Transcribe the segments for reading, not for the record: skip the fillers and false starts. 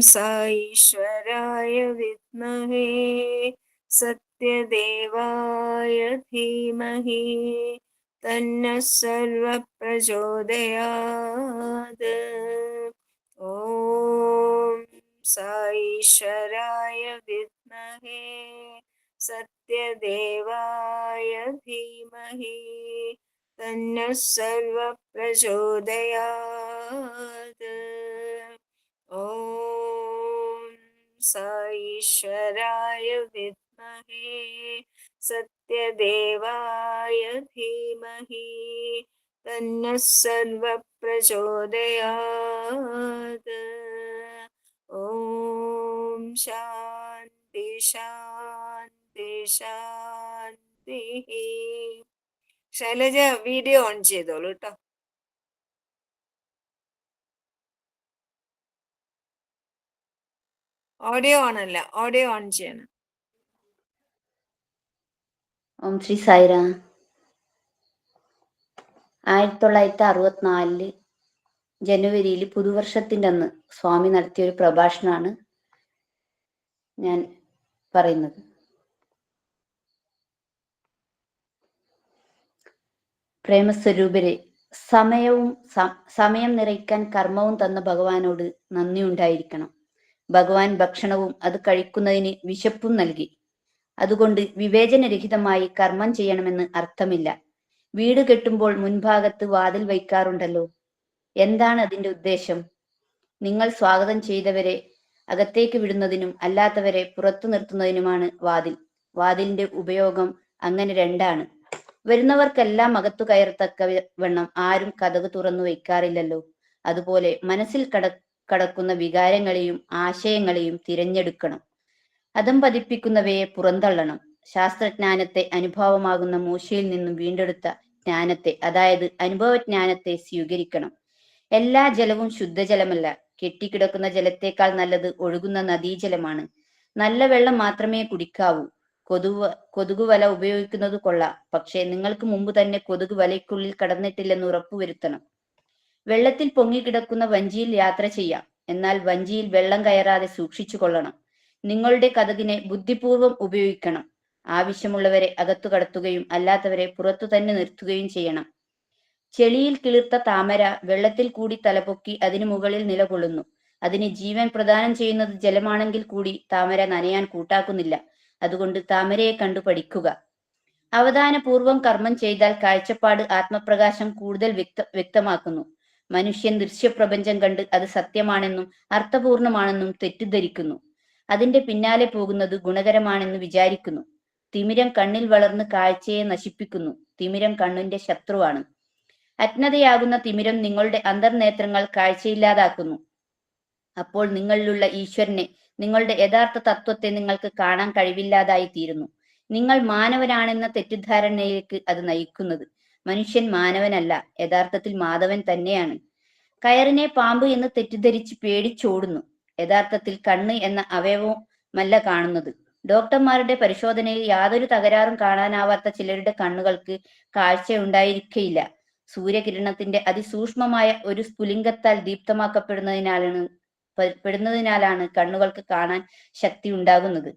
साईश्वराय विद्महे सत्यदेवाय धीमहि तन्नः सर्वः प्रचोदयात्। ॐ साईश्वराय विद्महे सत्यदेवाय धीमहि तन्नः सर्वः प्रचोदयात्। ॐ साईश्वराय विद्महे सत्यदेवाय धीमहि तन्नः सर्वः प्रचोदयात्। ॐ शान्ति शान्ति शान्तिः। ശൈലജ വീഡിയോ ഓൺ ചെയ്തോളൂ കേട്ടോ. ഓഡിയോ ഓൺ അല്ല, ഓഡിയോ ഓൺ ചെയ്യണം. ഓം ശ്രീ സായിരാം. 1964 ജനുവരിയിൽ പുതുവർഷത്തിൻ്റെ അന്ന് സ്വാമി നടത്തിയ ഒരു പ്രഭാഷണമാണ് ഞാൻ പറയുന്നത്. പ്രേമസ്വരൂപരെ, സമയം നിറയ്ക്കാൻ കർമ്മവും തന്ന ഭഗവാനോട് നന്ദി ഉണ്ടായിരിക്കണം. ഭഗവാൻ ഭക്ഷണവും അത് കഴിക്കുന്നതിന് വിശപ്പും നൽകി. അതുകൊണ്ട് വിവേചനരഹിതമായി കർമ്മം ചെയ്യണമെന്ന് അർത്ഥമില്ല. വീട് കെട്ടുമ്പോൾ മുൻഭാഗത്ത് വാതിൽ വയ്ക്കാറുണ്ടല്ലോ. എന്താണ് അതിന്റെ ഉദ്ദേശം? നിങ്ങൾ സ്വാഗതം ചെയ്തവരെ അകത്തേക്ക് വിടുന്നതിനും അല്ലാത്തവരെ പുറത്തു നിർത്തുന്നതിനുമാണ് വാതിൽ. വാതിലിന്റെ ഉപയോഗം അങ്ങനെ രണ്ടാണ്. വരുന്നവർക്കെല്ലാം അകത്തു കയറത്തക്ക വണ്ണം ആരും കതക് തുറന്നു വയ്ക്കാറില്ലല്ലോ. അതുപോലെ മനസ്സിൽ കടക്കുന്ന വികാരങ്ങളെയും ആശയങ്ങളെയും തിരഞ്ഞെടുക്കണം. അതം പതിപ്പിക്കുന്നവയെ പുറന്തള്ളണം. ശാസ്ത്രജ്ഞാനത്തെ അനുഭവമാകുന്ന മൂശയിൽ നിന്നും വീണ്ടെടുത്ത ജ്ഞാനത്തെ, അതായത് അനുഭവജ്ഞാനത്തെ സ്വീകരിക്കണം. എല്ലാ ജലവും ശുദ്ധജലമല്ല. കെട്ടിക്കിടക്കുന്ന ജലത്തേക്കാൾ നല്ലത് ഒഴുകുന്ന നദീജലമാണ്. നല്ല വെള്ളം മാത്രമേ കുടിക്കാവൂ. കൊതുക് വല ഉപയോഗിക്കുന്നത് കൊള്ളാം, പക്ഷേ നിങ്ങൾക്ക് മുമ്പ് തന്നെ കൊതുക് വലയ്ക്കുള്ളിൽ കടന്നിട്ടില്ലെന്ന് ഉറപ്പുവരുത്തണം. വെള്ളത്തിൽ പൊങ്ങിക്കിടക്കുന്ന വഞ്ചിയിൽ യാത്ര ചെയ്യാം, എന്നാൽ വഞ്ചിയിൽ വെള്ളം കയറാതെ സൂക്ഷിച്ചു കൊള്ളണം. നിങ്ങളുടെ കതകിനെ ബുദ്ധിപൂർവം ഉപയോഗിക്കണം. ആവശ്യമുള്ളവരെ അകത്തു കടത്തുകയും അല്ലാത്തവരെ പുറത്തു തന്നെ നിർത്തുകയും ചെയ്യണം. ചെളിയിൽ കിളിർത്ത താമര വെള്ളത്തിൽ കൂടി തലപൊക്കി അതിനു മുകളിൽ നിലകൊള്ളുന്നു. അതിന് ജീവൻ പ്രദാനം ചെയ്യുന്നത് ജലമാണെങ്കിൽ കൂടി താമര നനയാൻ കൂട്ടാക്കുന്നില്ല. അതുകൊണ്ട് താമരയെ കണ്ടു പഠിക്കുക. അവധാനപൂർവം കർമ്മം ചെയ്താൽ കാഴ്ചപ്പാട് ആത്മപ്രകാശം കൂടുതൽ വ്യക്തമാക്കുന്നു. മനുഷ്യൻ ദൃശ്യപ്രപഞ്ചം കണ്ട് അത് സത്യമാണെന്നും അർത്ഥപൂർണമാണെന്നും തെറ്റിദ്ധരിക്കുന്നു. അതിന്റെ പിന്നാലെ പോകുന്നത് ഗുണകരമാണെന്ന് വിചാരിക്കുന്നു. തിമിരം കണ്ണിൽ വളർന്ന് കാഴ്ചയെ നശിപ്പിക്കുന്നു. തിമിരം കണ്ണിന്റെ ശത്രുവാണ്. അജ്ഞതയാകുന്ന തിമിരം നിങ്ങളുടെ അന്തർനേത്രങ്ങൾ കാഴ്ചയില്ലാതാക്കുന്നു. അപ്പോൾ നിങ്ങളിലുള്ള ഈശ്വരനെ, നിങ്ങളുടെ യഥാർത്ഥ തത്വത്തെ നിങ്ങൾക്ക് കാണാൻ കഴിവില്ലാതായി തീരുന്നു. നിങ്ങൾ മാനവനാണെന്ന തെറ്റിദ്ധാരണയിലേക്ക് അത് നയിക്കുന്നത്. മനുഷ്യൻ മാനവനല്ല, യഥാർത്ഥത്തിൽ മാധവൻ തന്നെയാണ്. കയറിനെ പാമ്പ് എന്ന് തെറ്റിദ്ധരിച്ച് പേടിച്ചോടുന്നു. യഥാർത്ഥത്തിൽ കണ്ണ് എന്ന അവയവമല്ല കാണുന്നത്. ഡോക്ടർമാരുടെ പരിശോധനയിൽ യാതൊരു തകരാറും കാണാനാവാത്ത ചിലരുടെ കണ്ണുകൾക്ക് കാഴ്ചയുണ്ടായിരിക്കയില്ല. സൂര്യകിരണത്തിന്റെ അതിസൂക്ഷ്മമായ ഒരു സ്ഫുലിംഗത്താൽ ദീപ്തമാക്കപ്പെടുന്നതിനാലാണ് കണ്ണുകൾക്ക് കാണാൻ ശക്തി ഉണ്ടാകുന്നത്.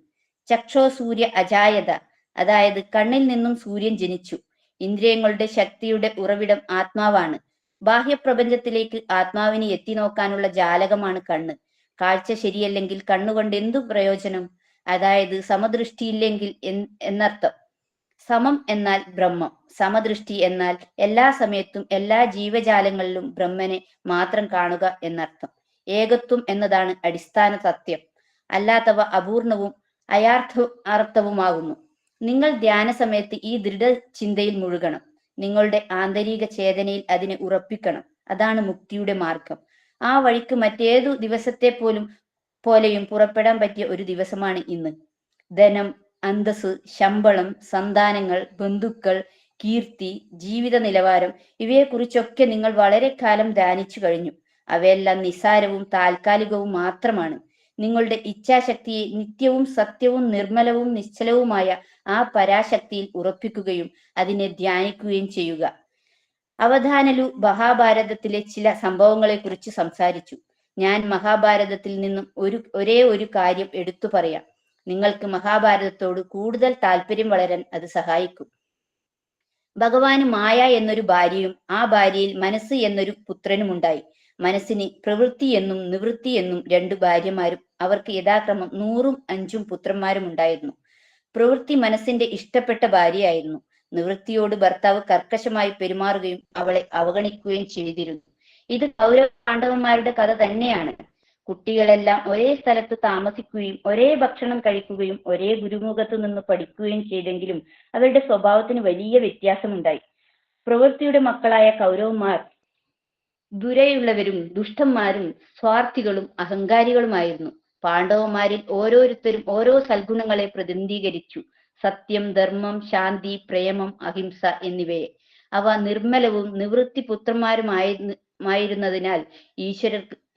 ചക്ഷോ സൂര്യ അജായത, അതായത് കണ്ണിൽ നിന്നും സൂര്യൻ ജനിച്ചു. ഇന്ദ്രിയങ്ങളുടെ ശക്തിയുടെ ഉറവിടം ആത്മാവാണ്. ബാഹ്യപ്രപഞ്ചത്തിലേക്ക് ആത്മാവിന് എത്തി നോക്കാനുള്ള ജാലകമാണ് കണ്ണ്. കാഴ്ച ശരിയല്ലെങ്കിൽ കണ്ണുകൊണ്ട് എന്തു പ്രയോജനം? അതായത് സമദൃഷ്ടിയില്ലെങ്കിൽ എന്നർത്ഥം. സമം എന്നാൽ ബ്രഹ്മം, സമദൃഷ്ടി എന്നാൽ എല്ലാ സമയത്തും എല്ലാ ജീവജാലങ്ങളിലും ബ്രഹ്മനെ മാത്രം കാണുക എന്നർത്ഥം. ഏകത്വം എന്നതാണ് അടിസ്ഥാന സത്യം. അല്ലാത്തവ അപൂർണവും അയാർത്ഥവുമാകുന്നു. നിങ്ങൾ ധ്യാന സമയത്ത് ഈ ദൃഢചിന്തയിൽ മുഴുകണം. നിങ്ങളുടെ ആന്തരിക ചേതനയിൽ അതിനെ ഉറപ്പിക്കണം. അതാണ് മുക്തിയുടെ മാർഗം. ആ വഴിക്ക് മറ്റേതു ദിവസത്തെ പോലെയും പുറപ്പെടാൻ പറ്റിയ ഒരു ദിവസമാണ് ഇന്ന്. ധനം, അന്തസ്, ശമ്പളം, സന്താനങ്ങൾ, ബന്ധുക്കൾ, കീർത്തി, ജീവിത നിലവാരം ഇവയെക്കുറിച്ചൊക്കെ നിങ്ങൾ വളരെ കാലം ധ്യാനിച്ചു കഴിഞ്ഞു. അവയെല്ലാം നിസ്സാരവും താൽക്കാലികവും മാത്രമാണ്. നിങ്ങളുടെ ഇച്ഛാശക്തിയെ നിത്യവും സത്യവും നിർമ്മലവും നിശ്ചലവുമായ ആ പരാശക്തിയിൽ ഉറപ്പിക്കുകയും അതിനെ ധ്യാനിക്കുകയും ചെയ്യുക. അവധാനലു മഹാഭാരതത്തിലെ ചില സംഭവങ്ങളെ കുറിച്ച് സംസാരിച്ചു. ഞാൻ മഹാഭാരതത്തിൽ നിന്നും ഒരേ ഒരു കാര്യം എടുത്തു പറയാം. നിങ്ങൾക്ക് മഹാഭാരതത്തോട് കൂടുതൽ താല്പര്യം വളരാൻ അത് സഹായിക്കും. ഭഗവാന് മായ എന്നൊരു ഭാര്യയും ആ ഭാര്യയിൽ മനസ്സ് എന്നൊരു പുത്രനുമുണ്ടായി. മനസ്സിന് പ്രവൃത്തി എന്നും നിവൃത്തി എന്നും 2 ഭാര്യമാരും അവർക്ക് യഥാക്രമം 100ഉം 5ഉം പുത്രന്മാരും ഉണ്ടായിരുന്നു. പ്രവൃത്തി മനസ്സിന്റെ ഇഷ്ടപ്പെട്ട ഭാര്യയായിരുന്നു. നിവൃത്തിയോട് ഭർത്താവ് കർക്കശമായി പെരുമാറുകയും അവളെ അവഗണിക്കുകയും ചെയ്തിരുന്നു. ഇത് കൗരവ പാണ്ഡവന്മാരുടെ കഥ തന്നെയാണ്. കുട്ടികളെല്ലാം ഒരേ സ്ഥലത്ത് താമസിക്കുകയും ഒരേ ഭക്ഷണം കഴിക്കുകയും ഒരേ ഗുരുമുഖത്തു നിന്ന് പഠിക്കുകയും ചെയ്തെങ്കിലും അവരുടെ സ്വഭാവത്തിന് വലിയ വ്യത്യാസമുണ്ടായി. പ്രവൃത്തിയുടെ മക്കളായ കൗരവന്മാർ ദുരയുള്ളവരും ദുഷ്ടന്മാരും സ്വാർത്ഥികളും അഹങ്കാരികളുമായിരുന്നു. പാണ്ഡവന്മാരിൽ ഓരോരുത്തരും ഓരോ സൽഗുണങ്ങളെ പ്രതിനിധീകരിച്ചു: സത്യം, ധർമ്മം, ശാന്തി, പ്രേമം, അഹിംസ എന്നിവയെ. അവ നിർമ്മലവും നിവൃത്തി പുത്രന്മാരുമായിരുന്നതിനാൽ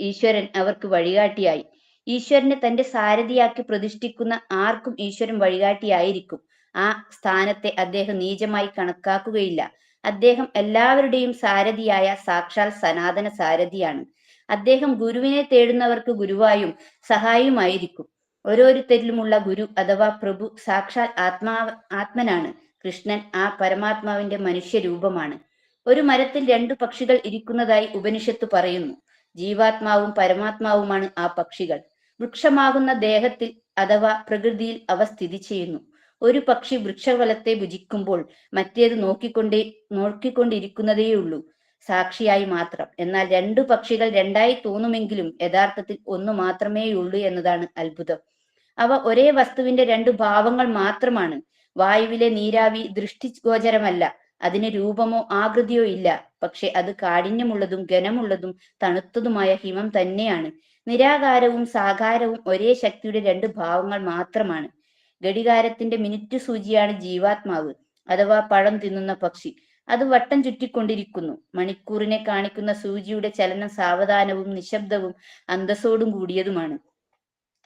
ഈശ്വരൻ അവർക്ക് വഴികാട്ടിയായി. ഈശ്വരനെ തന്റെ സാരഥിയാക്കി പ്രതിഷ്ഠിക്കുന്ന ആർക്കും ഈശ്വരൻ വഴികാട്ടിയായിരിക്കും. ആ സ്ഥാനത്തെ അദ്ദേഹം നീചമായി കണക്കാക്കുകയില്ല. അദ്ദേഹം എല്ലാവരുടെയും സാരഥിയായ സാക്ഷാൽ സനാതന സാരഥിയാണ്. അദ്ദേഹം ഗുരുവിനെ തേടുന്നവർക്ക് ഗുരുവായും സഹായിയുമായിരിക്കും. ഓരോരുത്തരിലുമുള്ള ഗുരു അഥവാ പ്രഭു സാക്ഷാൽ ആത്മനാണ്. കൃഷ്ണൻ ആ പരമാത്മാവിന്റെ മനുഷ്യരൂപമാണ്. ഒരു മരത്തിൽ 2 പക്ഷികൾ ഇരിക്കുന്നതായി ഉപനിഷത്ത് പറയുന്നു. ജീവാത്മാവും പരമാത്മാവുമാണ് ആ പക്ഷികൾ. വൃക്ഷമാകുന്ന ദേഹത്തിൽ അഥവാ പ്രകൃതിയിൽ അവ സ്ഥിതി ചെയ്യുന്നു. ഒരു പക്ഷി വൃക്ഷഫലത്തെ ഭുജിക്കുമ്പോൾ മറ്റേത് നോക്കിക്കൊണ്ടിരിക്കുന്നതേയുള്ളൂ, സാക്ഷിയായി മാത്രം. എന്നാൽ 2 പക്ഷികൾ 2ആയി തോന്നുമെങ്കിലും യഥാർത്ഥത്തിൽ 1 മാത്രമേയുള്ളൂ എന്നതാണ് അത്ഭുതം. അവ ഒരേ വസ്തുവിന്റെ 2 ഭാവങ്ങൾ മാത്രമാണ്. വായുവിലെ നീരാവി ദൃഷ്ടിഗോചരമല്ല. അതിന് രൂപമോ ആകൃതിയോ ഇല്ല. പക്ഷെ അത് കാഠിന്യമുള്ളതും ഘനമുള്ളതും തണുത്തതുമായ ഹിമം തന്നെയാണ്. നിരാകാരവും സാകാരവും ഒരേ ശക്തിയുടെ 2 ഭാവങ്ങൾ മാത്രമാണ്. ഘടികാരത്തിന്റെ മിനിറ്റ് സൂചിയാണ് ജീവാത്മാവ് അഥവാ പഴം തിന്നുന്ന പക്ഷി. അത് വട്ടം ചുറ്റിക്കൊണ്ടിരിക്കുന്നു. മണിക്കൂറിനെ കാണിക്കുന്ന സൂചിയുടെ ചലനം സാവധാനവും നിശബ്ദവും അന്തസ്സോടും കൂടിയതുമാണ്.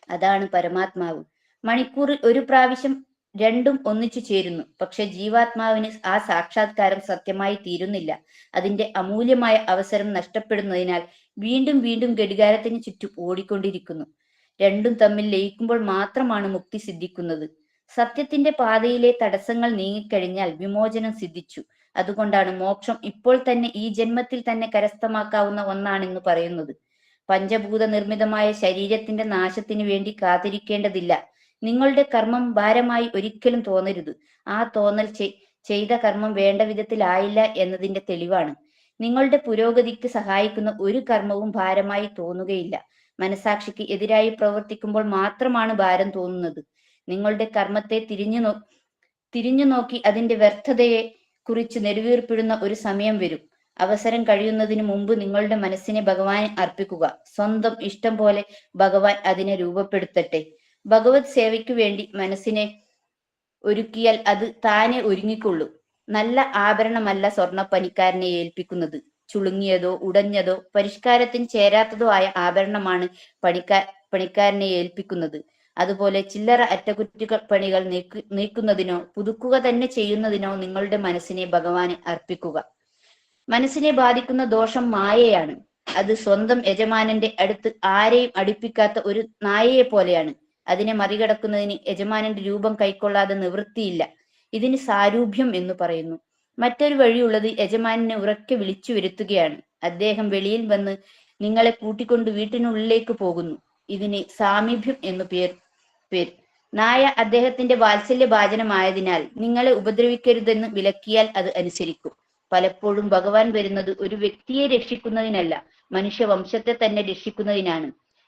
അതാണ് പരമാത്മാവ്. മണിക്കൂറിൽ ഒരു പ്രാവശ്യം 2ഉം ഒന്നിച്ചു ചേരുന്നു. പക്ഷെ ജീവാത്മാവിന് ആ സാക്ഷാത്കാരം സത്യമായി തീരുന്നില്ല. അതിന്റെ അമൂല്യമായ അവസരം നഷ്ടപ്പെടുന്നതിനാൽ വീണ്ടും വീണ്ടും ഘടികാരത്തിന് ചുറ്റും ഓടിക്കൊണ്ടിരിക്കുന്നു. 2ഉം തമ്മിൽ ലയിക്കുമ്പോൾ മാത്രമാണ് മുക്തി സിദ്ധിക്കുന്നത്. സത്യത്തിന്റെ പാതയിലെ തടസ്സങ്ങൾ നീങ്ങിക്കഴിഞ്ഞാൽ വിമോചനം സിദ്ധിച്ചു. അതുകൊണ്ടാണ് മോക്ഷം ഇപ്പോൾ തന്നെ, ഈ ജന്മത്തിൽ തന്നെ കരസ്ഥമാക്കാവുന്ന ഒന്നാണെന്ന് പറയുന്നത്. പഞ്ചഭൂത നിർമ്മിതമായ ശരീരത്തിന്റെ നാശത്തിന് വേണ്ടി കാത്തിരിക്കേണ്ടതില്ല. നിങ്ങളുടെ കർമ്മം ഭാരമായി ഒരിക്കലും തോന്നരുത്. ആ തോന്നൽ ചെയ്ത കർമ്മം വേണ്ട വിധത്തിലായില്ല എന്നതിന്റെ തെളിവാണ്. നിങ്ങളുടെ പുരോഗതിക്ക് സഹായിക്കുന്ന ഒരു കർമ്മവും ഭാരമായി തോന്നുകയില്ല. മനസാക്ഷിക്ക് എതിരായി പ്രവർത്തിക്കുമ്പോൾ മാത്രമാണ് ഭാരം തോന്നുന്നത്. നിങ്ങളുടെ കർമ്മത്തെ തിരിഞ്ഞു നോക്കി അതിന്റെ വ്യർത്ഥതയെ കുറിച്ച് നെടുവീർപ്പിടുന്ന ഒരു സമയം വരും. അവസരം കഴിയുന്നതിന് മുമ്പ് നിങ്ങളുടെ മനസ്സിനെ ഭഗവാന് അർപ്പിക്കുക. സ്വന്തം ഇഷ്ടം പോലെ ഭഗവാൻ അതിനെ രൂപപ്പെടുത്തട്ടെ. ഭഗവത് സേവയ്ക്കു വേണ്ടി മനസ്സിനെ ഒരുക്കിയാൽ അത് താനെ ഒരുങ്ങിക്കൊള്ളും. നല്ല ആഭരണമല്ല സ്വർണ്ണപ്പണിക്കാരനെ ഏൽപ്പിക്കുന്നത്. ചുളുങ്ങിയതോ ഉടഞ്ഞതോ പരിഷ്കാരത്തിന് ചേരാത്തതോ ആയ ആഭരണമാണ് പണിക്കാരനെ ഏൽപ്പിക്കുന്നത്. അതുപോലെ ചില്ലറ അറ്റകുറ്റപ്പണികൾ നീക്കുന്നതിനോ പുതുക്കുക തന്നെ ചെയ്യുന്നതിനോ നിങ്ങളുടെ മനസ്സിനെ ഭഗവാന് അർപ്പിക്കുക. മനസ്സിനെ ബാധിക്കുന്ന ദോഷം മായയാണ്. അത് സ്വന്തം യജമാനന്റെ അടുത്ത് ആരെയും അടുപ്പിക്കാത്ത ഒരു നായയെ പോലെയാണ്. അതിനെ മറികടക്കുന്നതിന് യജമാനന്റെ രൂപം കൈക്കൊള്ളാതെ നിവൃത്തിയില്ല. ഇതിന് സാരൂപ്യം എന്ന് പറയുന്നു. മറ്റൊരു വഴിയുള്ളത് യജമാനെ ഉറക്കെ വിളിച്ചു വരുത്തുകയാണ്. അദ്ദേഹം വെളിയിൽ വന്ന് നിങ്ങളെ കൂട്ടിക്കൊണ്ട് വീട്ടിനുള്ളിലേക്ക് പോകുന്നു. ഇതിന് സാമീപ്യം എന്നു പേർ. നായ അദ്ദേഹത്തിന്റെ വാത്സല്യഭാജനമായതിനാൽ നിങ്ങളെ ഉപദ്രവിക്കരുതെന്ന് വിലക്കിയാൽ അത് അനുസരിക്കും. പലപ്പോഴും ഭഗവാൻ വരുന്നത് ഒരു വ്യക്തിയെ രക്ഷിക്കുന്നതിനല്ല, മനുഷ്യവംശത്തെ തന്നെ രക്ഷിക്കുന്നതിനാണ്.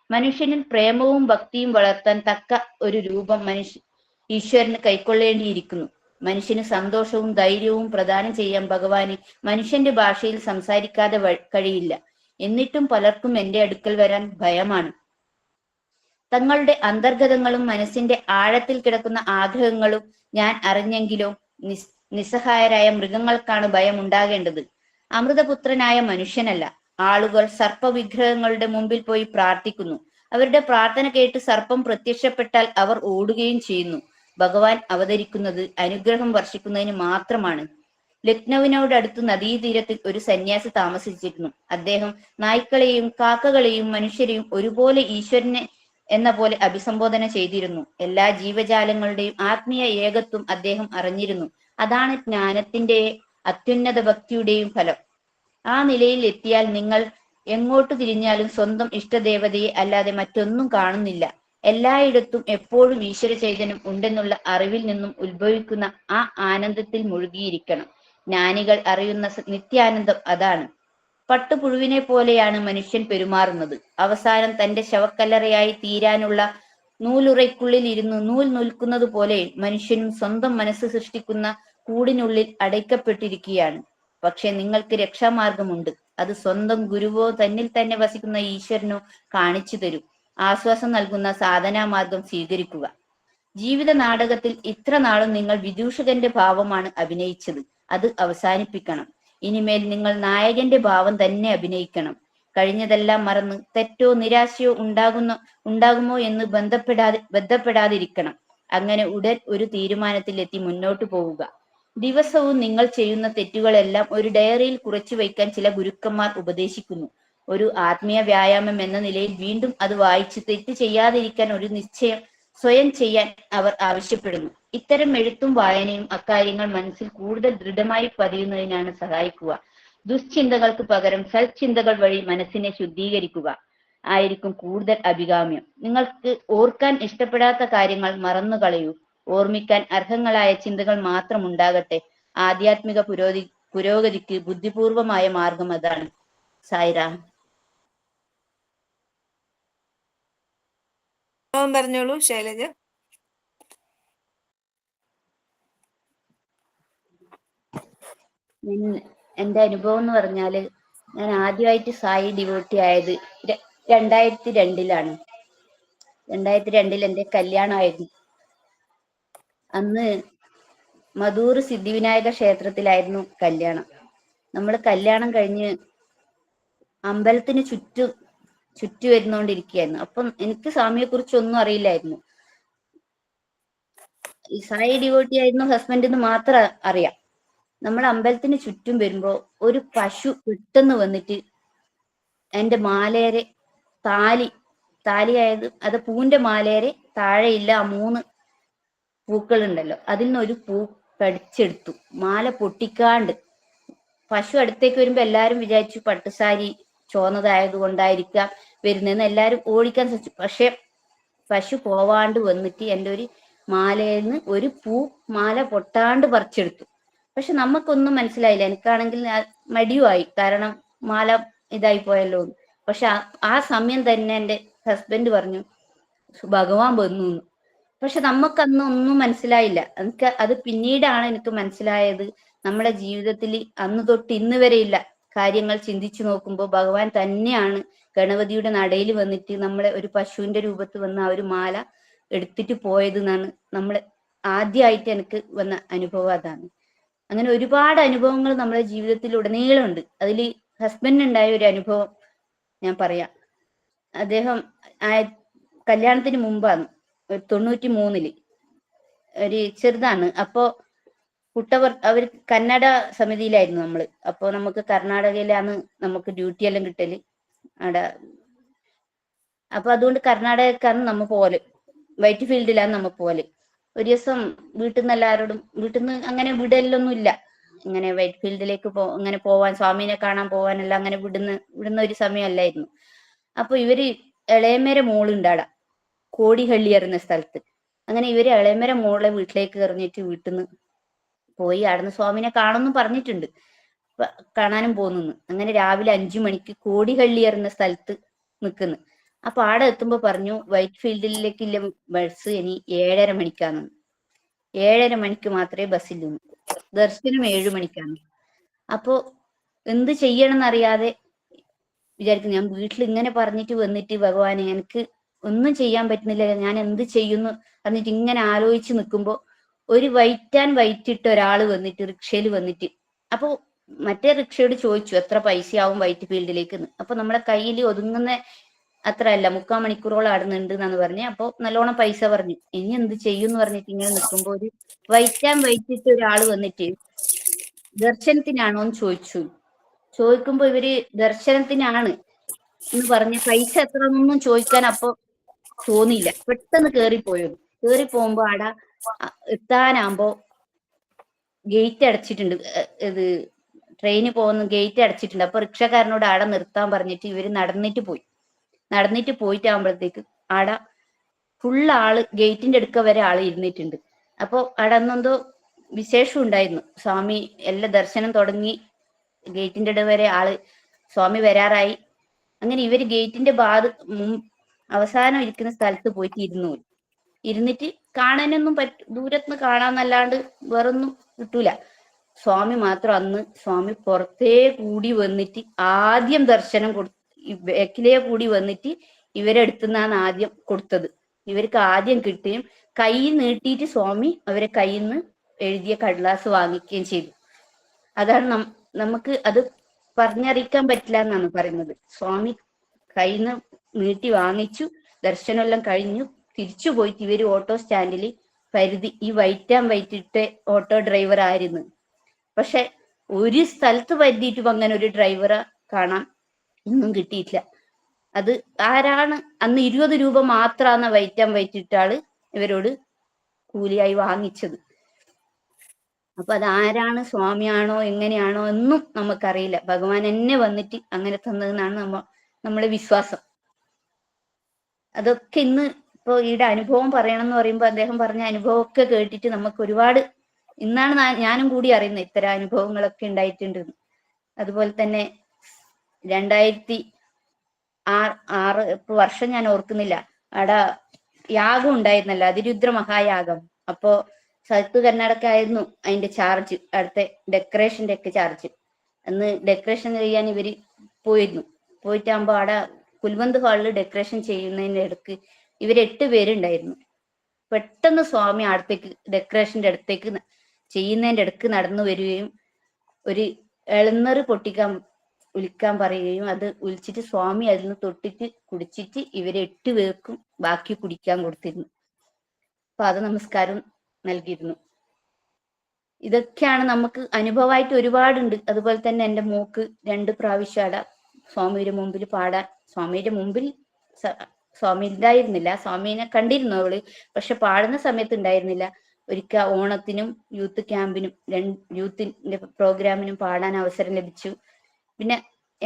മനുഷ്യനിൽ പ്രേമവും ഭക്തിയും വളർത്താൻ തക്ക ഒരു രൂപം ഈശ്വരന് കൈക്കൊള്ളേണ്ടിയിരിക്കുന്നു. മനുഷ്യന് സന്തോഷവും ധൈര്യവും പ്രദാനം ചെയ്യാൻ ഭഗവാന് മനുഷ്യന്റെ ഭാഷയിൽ സംസാരിക്കാതെ കഴിയില്ല. എന്നിട്ടും പലർക്കും എന്റെ അടുക്കൽ വരാൻ ഭയമാണ്. തങ്ങളുടെ അന്തർഗതങ്ങളും മനസ്സിന്റെ ആഴത്തിൽ കിടക്കുന്ന ആഗ്രഹങ്ങളും ഞാൻ അറിഞ്ഞെങ്കിലോ നിസ്സഹായരായ മൃഗങ്ങൾക്കാണ് ഭയം ഉണ്ടാകേണ്ടത്, അമൃതപുത്രനായ മനുഷ്യനല്ല. ആളുകൾ സർപ്പവിഗ്രഹങ്ങളുടെ മുമ്പിൽ പോയി പ്രാർത്ഥിക്കുന്നു. അവരുടെ പ്രാർത്ഥന കേട്ട് സർപ്പം പ്രത്യക്ഷപ്പെട്ടാൽ അവർ ഓടുകയും ചെയ്യുന്നു. ഭഗവാൻ അവതരിക്കുന്നത് അനുഗ്രഹം വർഷിക്കുന്നതിന് മാത്രമാണ്. ലക്നൌവിനോടടുത്ത് നദീതീരത്തിൽ ഒരു സന്യാസി താമസിച്ചിരുന്നു. അദ്ദേഹം നായ്ക്കളെയും കാക്കകളെയും മനുഷ്യരെയും ഒരുപോലെ ഈശ്വരനെ എന്ന പോലെ അഭിസംബോധന ചെയ്തിരുന്നു. എല്ലാ ജീവജാലങ്ങളുടെയും ആത്മീയ ഏകത്വം അദ്ദേഹം അറിഞ്ഞിരുന്നു. അതാണ് ജ്ഞാനത്തിന്റെ അത്യുന്നത ഭക്തിയുടെയും ഫലം. ആ നിലയിൽ എത്തിയാൽ നിങ്ങൾ എങ്ങോട്ട് തിരിഞ്ഞാലും സ്വന്തം ഇഷ്ടദേവതയെ അല്ലാതെ മറ്റൊന്നും കാണുന്നില്ല. എല്ലായിടത്തും എപ്പോഴും ഈശ്വര ചൈതന്യം ഉണ്ടെന്നുള്ള അറിവിൽ നിന്നും ഉത്ഭവിക്കുന്ന ആ ആനന്ദത്തിൽ മുഴുകിയിരിക്കണം. ജ്ഞാനികൾ അറിയുന്ന നിത്യാനന്ദം അതാണ്. പട്ടുപുഴുവിനെ പോലെയാണ് മനുഷ്യൻ പെരുമാറുന്നത്. അവസാനം തന്റെ ശവക്കല്ലറയായി തീരാനുള്ള നൂലുറയ്ക്കുള്ളിൽ ഇരുന്ന് നൂൽ നിൽക്കുന്നത് പോലെ മനുഷ്യനും സ്വന്തം മനസ്സ് സൃഷ്ടിക്കുന്ന കൂടിനുള്ളിൽ അടയ്ക്കപ്പെട്ടിരിക്കുകയാണ്. പക്ഷെ നിങ്ങൾക്ക് രക്ഷാമാർഗമുണ്ട്. അത് സ്വന്തം ഗുരുവോ തന്നിൽ തന്നെ വസിക്കുന്ന ഈശ്വരനോ കാണിച്ചു തരും. ആശ്വാസം നൽകുന്ന സാധനാമാർഗം സ്വീകരിക്കുക. ജീവിത നാടകത്തിൽ ഇത്ര നാളും നിങ്ങൾ വിദൂഷകന്റെ ഭാവമാണ് അഭിനയിച്ചത്. അത് അവസാനിപ്പിക്കണം. ഇനിമേൽ നിങ്ങൾ നായകന്റെ ഭാവം തന്നെ അഭിനയിക്കണം. കഴിഞ്ഞതെല്ലാം മറന്ന് തെറ്റോ നിരാശയോ ഉണ്ടാകുമോ എന്ന് ബന്ധപ്പെടാതിരിക്കണം. അങ്ങനെ ഉടൻ ഒരു തീരുമാനത്തിലെത്തി മുന്നോട്ടു പോവുക. ദിവസവും നിങ്ങൾ ചെയ്യുന്ന തെറ്റുകളെല്ലാം ഒരു ഡയറിയിൽ കുറിച്ചു വയ്ക്കാൻ ചില ഗുരുക്കന്മാർ ഉപദേശിക്കുന്നു. ഒരു ആത്മീയ വ്യായാമം എന്ന നിലയിൽ വീണ്ടും അത് വായിച്ച് തെറ്റ് ചെയ്യാതിരിക്കാൻ ഒരു നിശ്ചയം സ്വയം ചെയ്യാൻ അവർ ആവശ്യപ്പെടുന്നു. ഇത്തരം എഴുത്തും വായനയും അക്കാര്യങ്ങൾ മനസ്സിൽ കൂടുതൽ ദൃഢമായി പതിയുന്നതിനാണ് സഹായിക്കുക. ദുശ്ചിന്തകൾക്ക് പകരം സൽചിന്തകൾ വഴി മനസ്സിനെ ശുദ്ധീകരിക്കുക ആയിരിക്കും കൂടുതൽ അഭികാമ്യം. നിങ്ങൾക്ക് ഓർക്കാൻ ഇഷ്ടപ്പെടാത്ത കാര്യങ്ങൾ മറന്നു കളയൂ. ഓർമ്മിക്കാൻ അർഹങ്ങളായ ചിന്തകൾ മാത്രം ഉണ്ടാകട്ടെ. ആധ്യാത്മിക പുരോഗതിക്ക് ബുദ്ധിപൂർവമായ മാർഗം അതാണ്. സായിരാം. പറഞ്ഞോളൂ ശൈലജ. എന്റെ അനുഭവം എന്ന് പറഞ്ഞാല്, ഞാൻ ആദ്യമായിട്ട് സായി ഡിവോട്ടി ആയത് 2002-ലാണ്. 2002 എന്റെ കല്യാണമായിരുന്നു. അന്ന് മധൂർ സിദ്ധിവിനായക ക്ഷേത്രത്തിലായിരുന്നു കല്യാണം. നമ്മൾ കല്യാണം കഴിഞ്ഞ് അമ്പലത്തിന് ചുറ്റു വരുന്നോണ്ടിരിക്കുകയായിരുന്നു. അപ്പം എനിക്ക് സ്വാമിയെ കുറിച്ച് ഒന്നും അറിയില്ലായിരുന്നു. ഈ സായി ഡിവോട്ടി ആയിരുന്നു ഹസ്ബൻഡ് എന്ന് മാത്രം അറിയാം. നമ്മൾ അമ്പലത്തിന് ചുറ്റും വരുമ്പോ ഒരു പശു പെട്ടെന്ന് വന്നിട്ട് എന്റെ മാലേരെ താലിയായത് അത് പൂവിന്റെ മാലേരെ താഴെയില്ല ആ 3 പൂക്കളുണ്ടല്ലോ, അതിൽ നിന്നൊരു പൂ കടിച്ചെടുത്തു. മാല പൊട്ടിക്കാണ്ട്. പശു അടുത്തേക്ക് വരുമ്പോ എല്ലാരും വിചാരിച്ചു പട്ടുസാരി ചോന്നതായത് കൊണ്ടായിരിക്കാം വരുന്നതെന്ന് എല്ലാരും ഓടിക്കാൻ ശ്രമിച്ചു. പക്ഷെ പശു പോവാണ്ട് വന്നിട്ട് എൻ്റെ ഒരു മാലയിൽ നിന്ന് ഒരു പൂ മാല പൊട്ടാണ്ട് പറിച്ചെടുത്തു. പക്ഷെ നമുക്കൊന്നും മനസ്സിലായില്ല. എനിക്കാണെങ്കിൽ മടിയുമായി, കാരണം മാല ഇതായി പോയല്ലോ. പക്ഷെ ആ സമയം തന്നെ എൻ്റെ ഹസ്ബൻഡ് പറഞ്ഞു ഭഗവാൻ വന്നു. പക്ഷെ നമുക്കന്ന് ഒന്നും മനസ്സിലായില്ല. എനിക്ക് അത് പിന്നീടാണ് എനിക്ക് മനസ്സിലായത്. നമ്മുടെ ജീവിതത്തിൽ അന്ന് തൊട്ട് ഇന്ന് വരെയില്ല കാര്യങ്ങൾ ചിന്തിച്ചു നോക്കുമ്പോൾ ഭഗവാൻ തന്നെയാണ് ഗണപതിയുടെ നടയിൽ വന്നിട്ട് നമ്മളെ ഒരു പശുവിന്റെ രൂപത്തിൽ വന്ന ആ ഒരു മാല എടുത്തിട്ട് പോയത് എന്നാണ് നമ്മളെ ആദ്യമായിട്ട് എനിക്ക് വന്ന അനുഭവം അതാണ്. അങ്ങനെ ഒരുപാട് അനുഭവങ്ങൾ നമ്മുടെ ജീവിതത്തിൽ ഉടനീളമുണ്ട്. അതിൽ ഹസ്ബൻഡിനുണ്ടായ ഒരു അനുഭവം ഞാൻ പറയാം. അദ്ദേഹം കല്യാണത്തിന് മുമ്പാണ്, 93-ല്, ഒരു ചെറുതാണ്. അപ്പോ അവർ കന്നഡ സമിതിയിലായിരുന്നു നമ്മള്. അപ്പൊ നമുക്ക് കർണാടകയിലാണ് നമുക്ക് ഡ്യൂട്ടി എല്ലാം കിട്ടല് അവിടെ. അപ്പൊ അതുകൊണ്ട് കർണാടകക്കാണ് നമ്മ പോലെ, വൈറ്റ് ഫീൽഡിലാണ് നമ്മ പോലെ. ഒരു ദിവസം വീട്ടിൽ നിന്ന് എല്ലാവരോടും, വീട്ടിൽ നിന്ന് അങ്ങനെ വിടലൊന്നും ഇല്ല, ഇങ്ങനെ വൈറ്റ് ഫീൽഡിലേക്ക് അങ്ങനെ പോവാൻ, സ്വാമിനെ കാണാൻ പോവാനെല്ലാം അങ്ങനെ വിടുന്ന ഒരു സമയമല്ലായിരുന്നു. അപ്പൊ ഇവര് ഇളയമേരെ മോളുണ്ടാടാ, കോടിഹള്ളി അറിയുന്ന സ്ഥലത്ത്. അങ്ങനെ ഇവര് ഇളയമേരെ മോളെ വീട്ടിലേക്ക് എറിഞ്ഞിട്ട് വീട്ടിൽ നിന്ന് പോയി. അവിടുന്ന് സ്വാമിനെ കാണുമെന്ന് പറഞ്ഞിട്ടുണ്ട്, കാണാനും പോകുന്നു. അങ്ങനെ രാവിലെ 5 മണിക്ക് കോടിഹള്ളി അറിയുന്ന സ്ഥലത്ത് നിൽക്കുന്നു. അപ്പൊ ആടെ എത്തുമ്പോ പറഞ്ഞു വൈറ്റ് ഫീൽഡിലേക്കില്ല ബസ് ഇനി 7:30 മണിക്കാണ്. 7:30 മണിക്ക് മാത്രമേ ബസ്സില്ലൂ, ദർശനം 7 മണിക്കാണ്. അപ്പോ എന്ത് ചെയ്യണം എന്നറിയാതെ വിചാരിക്കുന്നു. ഞാൻ വീട്ടിൽ ഇങ്ങനെ പറഞ്ഞിട്ട് വന്നിട്ട് ഭഗവാനെ എനിക്ക് ഒന്നും ചെയ്യാൻ പറ്റുന്നില്ല, ഞാൻ എന്ത് ചെയ്യുന്നു പറഞ്ഞിട്ട് ഇങ്ങനെ ആലോചിച്ച് നിൽക്കുമ്പോ ഒരു വൈറ്റ് ആൻഡ് വൈറ്റ് ഇട്ട ഒരാള് വന്നിട്ട് റിക്ഷയിൽ വന്നിട്ട്, അപ്പൊ മറ്റേ റിക്ഷയോട് ചോദിച്ചു എത്ര പൈസയാവും വൈറ്റ് ഫീൽഡിലേക്ക്. അപ്പൊ നമ്മുടെ കയ്യിൽ ഒതുങ്ങുന്ന അത്ര അല്ല, 3/4 മണിക്കൂറോളം ആടുന്നുണ്ട് എന്നാണ് പറഞ്ഞത്. അപ്പൊ നല്ലോണം പൈസ പറഞ്ഞു. ഇനി എന്ത് ചെയ്യും എന്ന് പറഞ്ഞിട്ട് ഇങ്ങനെ നിൽക്കുമ്പോ ഒരു വൈറ്റ് ആൻഡ് വൈറ്റ് ഇട്ട ഒരാള് വന്നിട്ട് ദർശനത്തിനാണോ എന്ന് ചോദിക്കുമ്പോ ഇവര് ദർശനത്തിനാണ് എന്ന് പറഞ്ഞ് പൈസ എത്രയൊന്നും ചോദിക്കാൻ അപ്പൊ തോന്നിയില്ല. പെട്ടെന്ന് കേറിപ്പോയത്. കേറിപ്പോകുമ്പോ ആടെ എത്താനാകുമ്പോ ഗേറ്റ് അടച്ചിട്ടുണ്ട്. ഇത് ട്രെയിന് പോകുന്ന ഗേറ്റ് അടച്ചിട്ടുണ്ട്. അപ്പൊ റിക്ഷക്കാരനോട് ആടെ നിർത്താൻ പറഞ്ഞിട്ട് ഇവര് നടന്നിട്ട് പോയിട്ടാകുമ്പോഴത്തേക്ക് ആടെ ഫുൾ ആള് ഗേറ്റിന്റെ അടുക്ക വരെ ആള് ഇരുന്നിട്ടുണ്ട്. അപ്പൊ അവിടെ അന്നെന്തോ വിശേഷം ഉണ്ടായിരുന്നു. സ്വാമി എല്ലാ ദർശനം തുടങ്ങി ഗേറ്റിന്റെ ഇട വരെ ആള് സ്വാമി വരാറായി. അങ്ങനെ ഇവര് ഗേറ്റിന്റെ അവസാനം ഇരിക്കുന്ന സ്ഥലത്ത് പോയിട്ട് ഇരുന്നിട്ട് കാണാനൊന്നും ദൂരത്തുനിന്ന് കാണാന്നല്ലാണ്ട് വേറൊന്നും കിട്ടൂല. സ്വാമി മാത്രം അന്ന് സ്വാമി പുറത്തേ കൂടി വന്നിട്ട് ആദ്യം ദർശനം ബേക്കിലേ കൂടി വന്നിട്ട് ഇവരെടുത്തുനിന്നാണ് ആദ്യം കൊടുത്തത്. ഇവർക്ക് ആദ്യം കിട്ടുകയും കൈ നീട്ടിയിട്ട് സ്വാമി അവരെ കയ്യിൽ നിന്ന് എഴുതിയ കടലാസ് വാങ്ങിക്കുകയും ചെയ്തു. അതാണ് നമുക്ക് അത് പറഞ്ഞറിയിക്കാൻ പറ്റില്ല എന്നാണ് പറയുന്നത്. സ്വാമി കയ്യിൽ നിന്ന് നീട്ടി വാങ്ങിച്ചു. ദർശനമെല്ലാം കഴിഞ്ഞു. തിരിച്ചു പോയിട്ട് ഇവര് ഓട്ടോ സ്റ്റാൻഡിൽ ഈ വൈറ്റ് ആൻഡ് വൈറ്റ് ഇട്ട ഓട്ടോ ഡ്രൈവർ ആയിരുന്നു. പക്ഷെ ഒരു സ്ഥലത്ത് പറ്റിയിട്ടും അങ്ങനെ ഒരു ഡ്രൈവറെ കാണാൻ ഒന്നും കിട്ടിയിട്ടില്ല. അത് ആരാണ് അന്ന് 20 രൂപ മാത്രമാണ് വൈറ്റ് ആൻഡ് വൈറ്റ് ഇട്ട ആള് ഇവരോട് കൂലിയായി വാങ്ങിച്ചത്. അപ്പൊ അതാരാണ്, സ്വാമിയാണോ എങ്ങനെയാണോ എന്നും നമുക്കറിയില്ല. ഭഗവാൻ എന്നെ വന്നിട്ട് അങ്ങനെ തന്നതെന്നാണ് നമ്മളെ വിശ്വാസം. അതൊക്കെ ഇന്ന് ഇപ്പൊ ഈയുടെ അനുഭവം പറയണം എന്ന് പറയുമ്പോൾ അദ്ദേഹം പറഞ്ഞ അനുഭവമൊക്കെ കേട്ടിട്ട് നമുക്ക് ഒരുപാട് ഇന്നാണ് ഞാനും കൂടി അറിയുന്നത് ഇത്തരം അനുഭവങ്ങളൊക്കെ ഉണ്ടായിട്ടുണ്ട്. അതുപോലെ തന്നെ 2006 ഇപ്പൊ വർഷം ഞാൻ ഓർക്കുന്നില്ല, അവിടെ യാഗം ഉണ്ടായിരുന്നല്ലോ, അതിരുദ്ര മഹായാഗം. അപ്പോ സൗത്ത് കർണാടക ആയിരുന്നു അതിന്റെ ചാർജ്, അടുത്ത ഡെക്കറേഷന്റെ ഒക്കെ ചാർജ്. അന്ന് ഡെക്കറേഷൻ ചെയ്യാൻ ഇവര് പോയിട്ടാകുമ്പോ അവിടെ കുൽവന്ത് ഹാളിൽ ഡെക്കറേഷൻ ചെയ്യുന്നതിന്റെ ഇടക്ക് ഇവർ 8 പേരുണ്ടായിരുന്നു. പെട്ടെന്ന് സ്വാമി അടുത്തേക്ക് ഡെക്കറേഷന്റെ അടുത്തേക്ക് ചെയ്യുന്നതിന്റെ ഇടക്ക് നടന്നു വരികയും ഒരു എളന്നറ് വിളിക്കാൻ പറയുകയും അത് വിളിച്ചിട്ട് സ്വാമി അതിൽ നിന്ന് തൊട്ടിട്ട് കുടിച്ചിട്ട് ഇവരെ 8 പേർക്കും ബാക്കി കുടിക്കാൻ കൊടുത്തിരുന്നു. പാദനമസ്കാരം നൽകിയിരുന്നു. ഇതൊക്കെയാണ് നമുക്ക് അനുഭവമായിട്ട് ഒരുപാടുണ്ട്. അതുപോലെ തന്നെ എൻ്റെ മോക്ക് 2 പ്രാവശ്യം സ്വാമിയുടെ മുമ്പിൽ പാടാൻ, സ്വാമിയുടെ മുമ്പിൽ സ്വാമി ഉണ്ടായിരുന്നില്ല, സ്വാമിനെ കണ്ടിരുന്നു അവള്, പക്ഷെ പാടുന്ന സമയത്ത് ഉണ്ടായിരുന്നില്ല. ഒരിക്കൽ ഓണത്തിനും യൂത്ത് ക്യാമ്പിനും യൂത്തിന്റെ പ്രോഗ്രാമിനും പാടാൻ അവസരം ലഭിച്ചു. പിന്നെ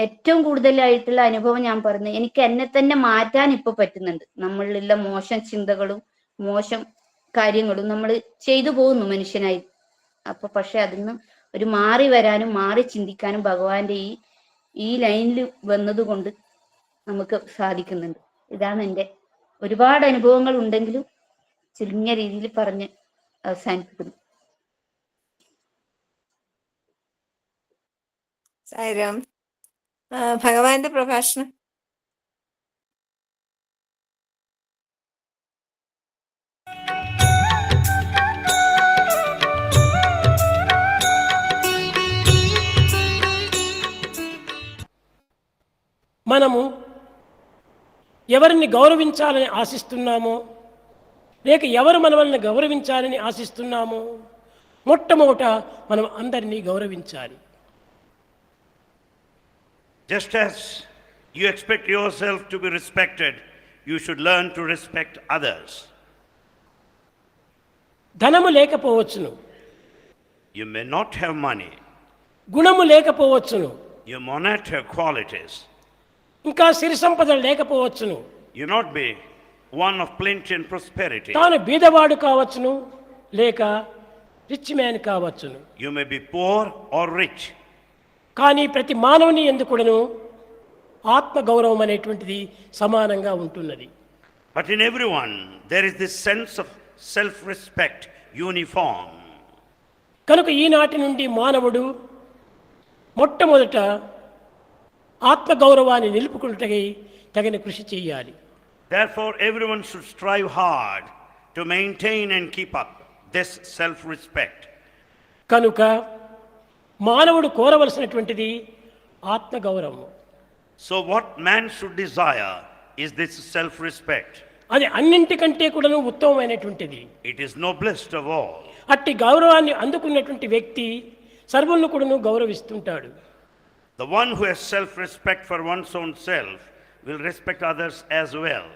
ഏറ്റവും കൂടുതലായിട്ടുള്ള അനുഭവം ഞാൻ പറഞ്ഞു, എനിക്ക് എന്നെ തന്നെ മാറ്റാൻ ഇപ്പൊ പറ്റുന്നുണ്ട്. നമ്മളിലുള്ള മോശം ചിന്തകളും മോശം കാര്യങ്ങളും നമ്മൾ ചെയ്തു പോകുന്നു മനുഷ്യനായി. അപ്പൊ പക്ഷെ അതിന്ന് ഒരു മാറി വരാനും മാറി ചിന്തിക്കാനും ഭഗവാന്റെ ഈ ലൈനിൽ വന്നതുകൊണ്ട് നമുക്ക് സാധിക്കുന്നുണ്ട്. ഇതാണ് എൻ്റെ ഒരുപാട് അനുഭവങ്ങൾ ഉണ്ടെങ്കിലും ചുരുങ്ങിയ രീതിയിൽ പറഞ്ഞ് അവസാനിപ്പിക്കുന്നു. സായിരാം. ഭഗവാന്റെ പ്രഭാഷണം. మనము ఎవరిని గౌరవించాలని ఆశిస్తున్నామో, లేక ఎవరు మనల్ని గౌరవించాలని ఆశిస్తున్నామో, మొట్టమొదట మనం అందరినీ గౌరవించాలి. Just as you expect yourself to be respected, you should learn to respect others. ధనము లేకపోవచ్చును, You may not have money, గుణము లేకపోవచ్చును, you may not have qualities, ఇంకా సిరి సంపదలు లేకపోవచ్చును, you not be one of plenty and prosperity. తాను బీదవాడు కావచ్చును, లేక rich man కావచ్చును. You may be poor or rich. కానీ ప్రతి మానవుని ఎందుకుడను ఆత్మ గౌరవం అనేటువంటిది సమానంగా ఉంటున్నది. But in everyone there is this sense of self-respect uniform. కనుక ఈనాటి నుండి మానవుడు మొట్టమొదట ఆత్మగౌరవాన్ని నిలుపుకున్నటకై తగిన కృషి చేయాలి. Therefore everyone should strive hard to maintain and keep up this self-respect. కనుక మానవుడు కోరవలసినటువంటిది ఆత్మగౌరవం. So what man should desire is this self-respect. అది అన్నింటికంటే కూడాను ఉత్తమమైనటువంటిది. It is noblest of all. అట్టి గౌరవాన్ని అందుకున్నటువంటి వ్యక్తి సర్వులను కూడాను గౌరవిస్తుంటాడు. The one who has self-respect for one's own self will respect others as well.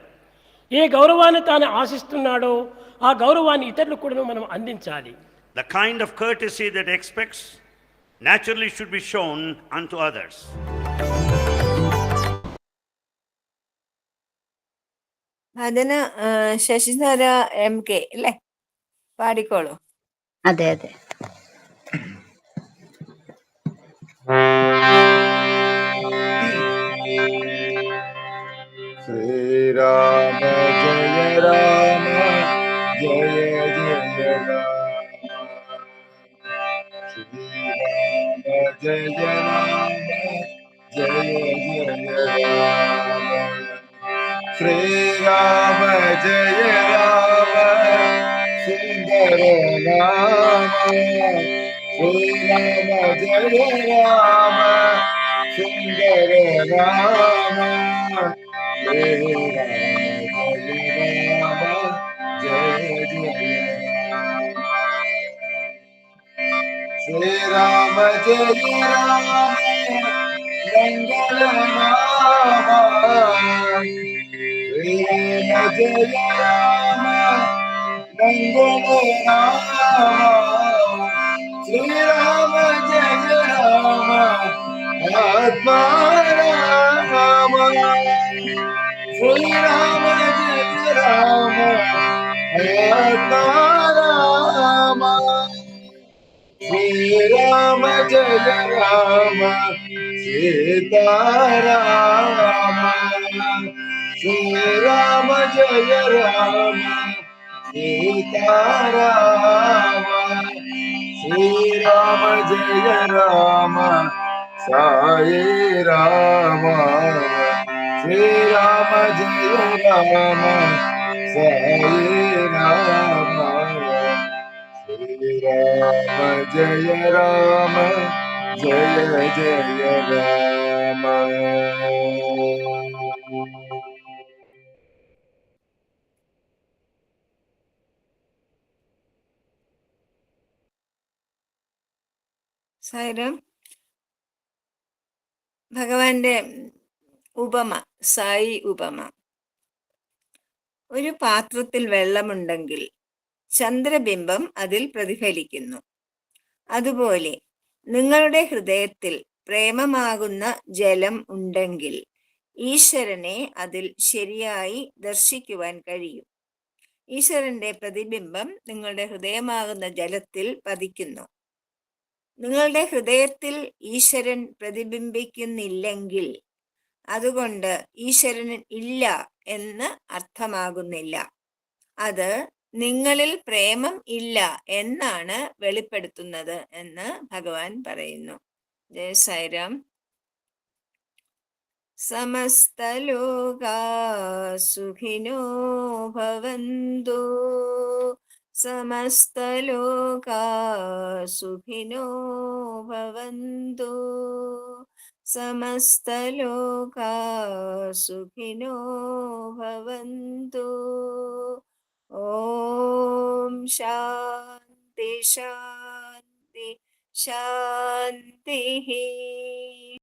ఏ గౌరవాన్ని తాను ఆశిస్తున్నాడో ఆ గౌరవాన్ని ఇతరులకు కూడాను మనం అందించాలి. The kind of courtesy that expects naturally should be shown unto others. അതിന് ശശിധര MK അല്ലേ, പാടിക്കോളൂ. അതെ അതെ. ശ്രീരാമ ജയ രാമ ജയ ജയ രാമ, ശ്രീരാമ ജയ രാമ ജയ ജയ രാമ, ശ്രീരാമ ജയ രാമ സുന്ദര രാമ, ശ്രീരാമ ജയ രാമ സുന്ദര രാമ, ശ്രീ രാമ ജയ രാമ മംഗള രാമ, ശ്രീ രാമ ജയ രാമ മംഗള രാമ, ശ്രീ രാമ ജയ രാമ ആത്മാ രാമ, ശ്രീ രാമ ജയ രാമ ആത്മാ രാമ, ശ്രീരാമ ജയ രാമ സീതാരാമ, ശ്രീരാമ ജയ രാമ സീതാരാമ, ശ്രീരാമ ജയ രാമ സായി രാമ, ശ്രീരാമ ജയ രാമ സായി രാമ, ശ്രീരാമ ജയ രാമ ജയ ജയ രാമ. സായിരാം. ഭഗവാന്റെ ഉപമ, സായി ഉപമ. ഒരു പാത്രത്തിൽ വെള്ളമുണ്ടെങ്കിൽ ചന്ദ്രബിംബം അതിൽ പ്രതിഫലിക്കുന്നു. അതുപോലെ നിങ്ങളുടെ ഹൃദയത്തിൽ പ്രേമമാകുന്ന ജലം ഉണ്ടെങ്കിൽ ഈശ്വരനെ അതിൽ ശരിയായി ദർശിക്കുവാൻ കഴിയും. ഈശ്വരന്റെ പ്രതിബിംബം നിങ്ങളുടെ ഹൃദയമാകുന്ന ജലത്തിൽ പതിക്കുന്നു. നിങ്ങളുടെ ഹൃദയത്തിൽ ഈശ്വരൻ പ്രതിബിംബിക്കുന്നില്ലെങ്കിൽ അതുകൊണ്ട് ഈശ്വരൻ ഇല്ല എന്ന് അർത്ഥമാകുന്നില്ല. അത് നിങ്ങളിൽ പ്രേമം ഇല്ല എന്നാണ് വെളിപ്പെടുത്തുന്നത് എന്ന് ഭഗവാൻ പറയുന്നു. ജയ സായിരാം. സമസ്തലോകാ സുഖിനോ ഭവന്തു, സമസ്തലോകാ സുഖിനോ ഭവന്തു, സമസ്തലോകാ സുഖിനോ ഭവന്തു. ഓം ശാന്തി ശാന്തി ശാന്തി.